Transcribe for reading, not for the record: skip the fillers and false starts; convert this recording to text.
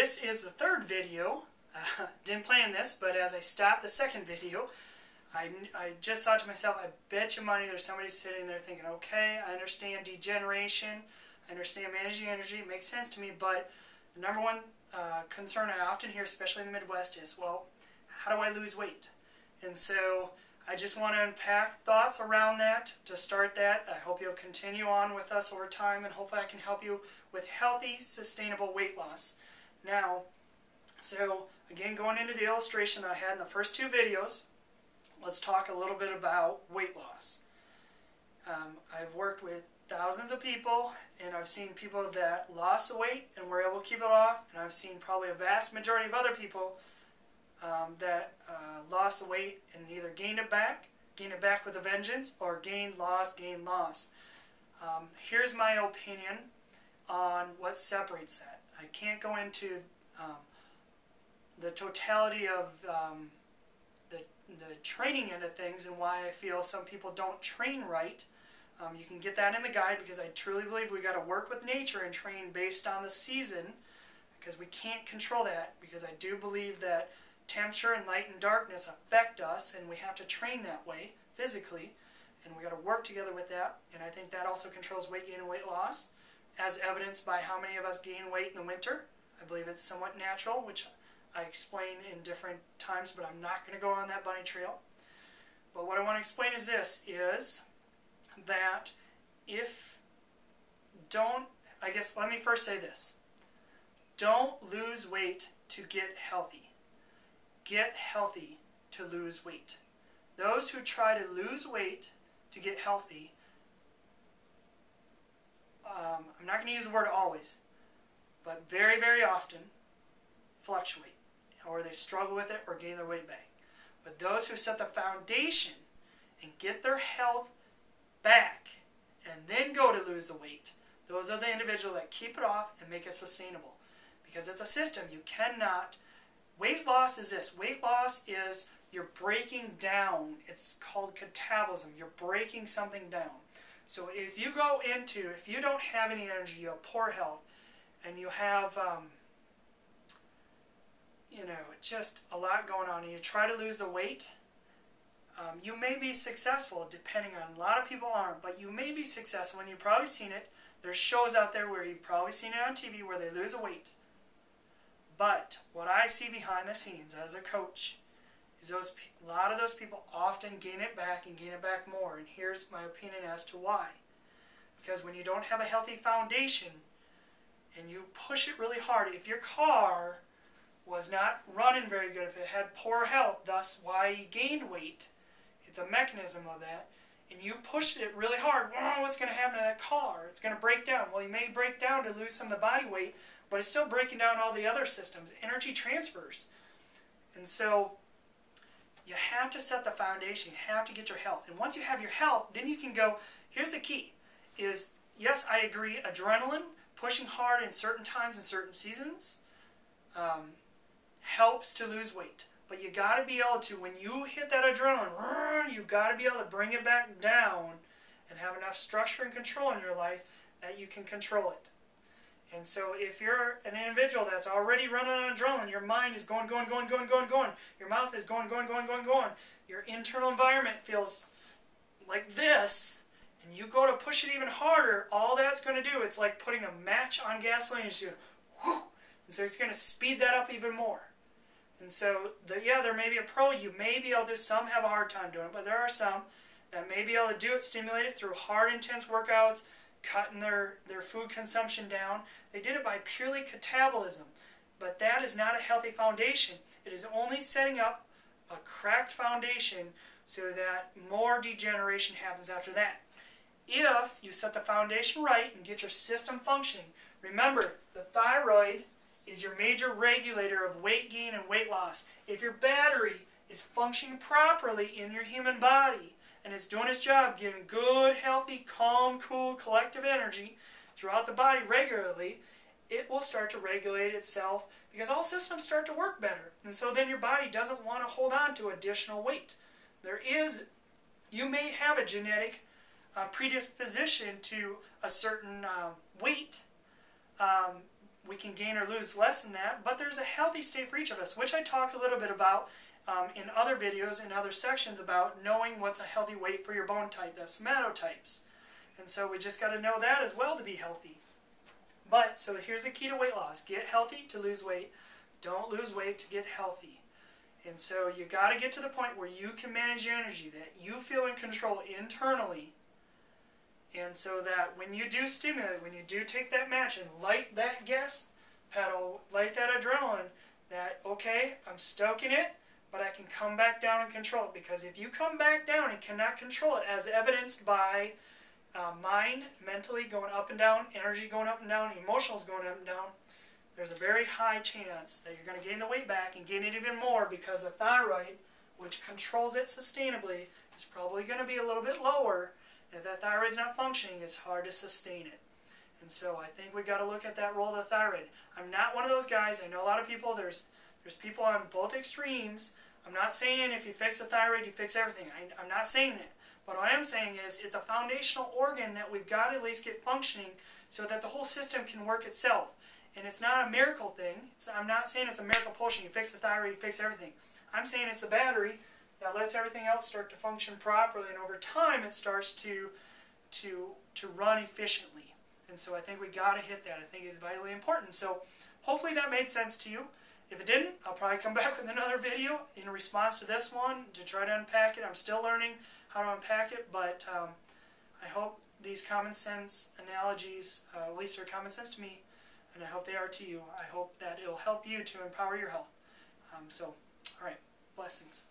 this is the third video. Didn't plan this, but as I stopped the second video, I just thought to myself, I bet you money there's somebody sitting there thinking, okay, I understand degeneration, I understand managing energy, it makes sense to me, but the number one concern I often hear, especially in the Midwest, is, well, how do I lose weight? And so I just want to unpack thoughts around that to start that. I hope you'll continue on with us over time, and hopefully I can help you with healthy, sustainable weight loss. Now, so again, going into the illustration that I had in the first two videos, let's talk a little bit about weight loss. I've worked with thousands of people, and I've seen people that lost the weight and were able to keep it off, and I've seen probably a vast majority of other people that lost the weight and either gained it back with a vengeance, or gained, lost. Here's my opinion on what separates that. I can't go into the totality of the training end of things and why I feel some people don't train right. You can get that in the guide, because I truly believe we got to work with nature and train based on the season, because we can't control that, because I do believe that temperature and light and darkness affect us, and we have to train that way physically, and we got to work together with that. And I think that also controls weight gain and weight loss, as evidenced by how many of us gain weight in the winter. I believe it's somewhat natural, which I explain in different times, but I'm not going to go on that bunny trail. But what I want to explain is this, is that let me first say this. Don't lose weight to get healthy. Get healthy to lose weight. Those who try to lose weight to get healthy, I'm not going to use the word always, but very, very often fluctuate, or they struggle with it or gain their weight back. But those who set the foundation and get their health back and then go to lose the weight, those are the individuals that keep it off and make it sustainable. Because it's a system. You cannot... Weight loss is this. Weight loss is you're breaking down. It's called catabolism. You're breaking something down. So if you don't have any energy, you have poor health, and you have, just a lot going on, and you try to lose the weight, you may be successful, depending on, a lot of people aren't, but you may be successful, and you've probably seen it. There's shows out there where you've probably seen it on TV where they lose the weight. But what I see behind the scenes as a coach is a lot of those people often gain it back and gain it back more. And here's my opinion as to why. Because when you don't have a healthy foundation and you push it really hard, if your car was not running very good, if it had poor health, thus why you gained weight, it's a mechanism of that, and you pushed it really hard, well, what's going to happen to that car? It's going to break down. Well, you may break down to lose some of the body weight, but it's still breaking down all the other systems, energy transfers. And so you have to set the foundation. You have to get your health. And once you have your health, then you can go, here's the key, is, yes, I agree, adrenaline, pushing hard in certain times and certain seasons, helps to lose weight. But you got to be able to, when you hit that adrenaline, you got to be able to bring it back down and have enough structure and control in your life that you can control it. And so if you're an individual that's already running on adrenaline, your mind is going. Your mouth is going. Your internal environment feels like this, and you go to push it even harder, all that's going to do, it's like putting a match on gasoline, and just whoo, and so it's going to speed that up even more. And so, there may be a pro, you may be able to, some have a hard time doing it, but there are some that may be able to do it, stimulate it through hard, intense workouts, cutting their food consumption down. They did it by purely catabolism, but that is not a healthy foundation. It is only setting up a cracked foundation so that more degeneration happens after that. If you set the foundation right and get your system functioning, remember, the thyroid is your major regulator of weight gain and weight loss. If your battery is functioning properly in your human body and is doing its job, giving good, healthy, calm, cool, collective energy throughout the body regularly, it will start to regulate itself, because all systems start to work better. And so then your body doesn't want to hold on to additional weight. You may have a genetic predisposition to a certain weight, we can gain or lose less than that, but there's a healthy state for each of us, which I talk a little bit about in other videos and other sections about knowing what's a healthy weight for your bone type, the somatotypes. And so we just got to know that as well to be healthy. But, so here's the key to weight loss. Get healthy to lose weight. Don't lose weight to get healthy. And so you got to get to the point where you can manage your energy, that you feel in control internally. And so that when you do stimulate, when you do take that match and light that gas pedal, light that adrenaline, that, okay, I'm stoking it, but I can come back down and control it. Because if you come back down and cannot control it, as evidenced by mind mentally going up and down, energy going up and down, emotions going up and down, there's a very high chance that you're going to gain the weight back and gain it even more, because the thyroid, which controls it sustainably, is probably going to be a little bit lower. And if that thyroid's not functioning, it's hard to sustain it. And so I think we got to look at that role of the thyroid. I'm not one of those guys. I know a lot of people, there's people on both extremes. I'm not saying if you fix the thyroid, you fix everything. I'm not saying that. But what I am saying is it's a foundational organ that we've got to at least get functioning so that the whole system can work itself. And it's not a miracle thing. I'm not saying it's a miracle potion. You fix the thyroid, you fix everything. I'm saying it's the battery that lets everything else start to function properly, and over time it starts to run efficiently. And so I think we got to hit that. I think it's vitally important. So hopefully that made sense to you. If it didn't, I'll probably come back with another video in response to this one to try to unpack it. I'm still learning how to unpack it, but I hope these common sense analogies, at least they're common sense to me, and I hope they are to you. I hope that it'll help you to empower your health. All right, blessings.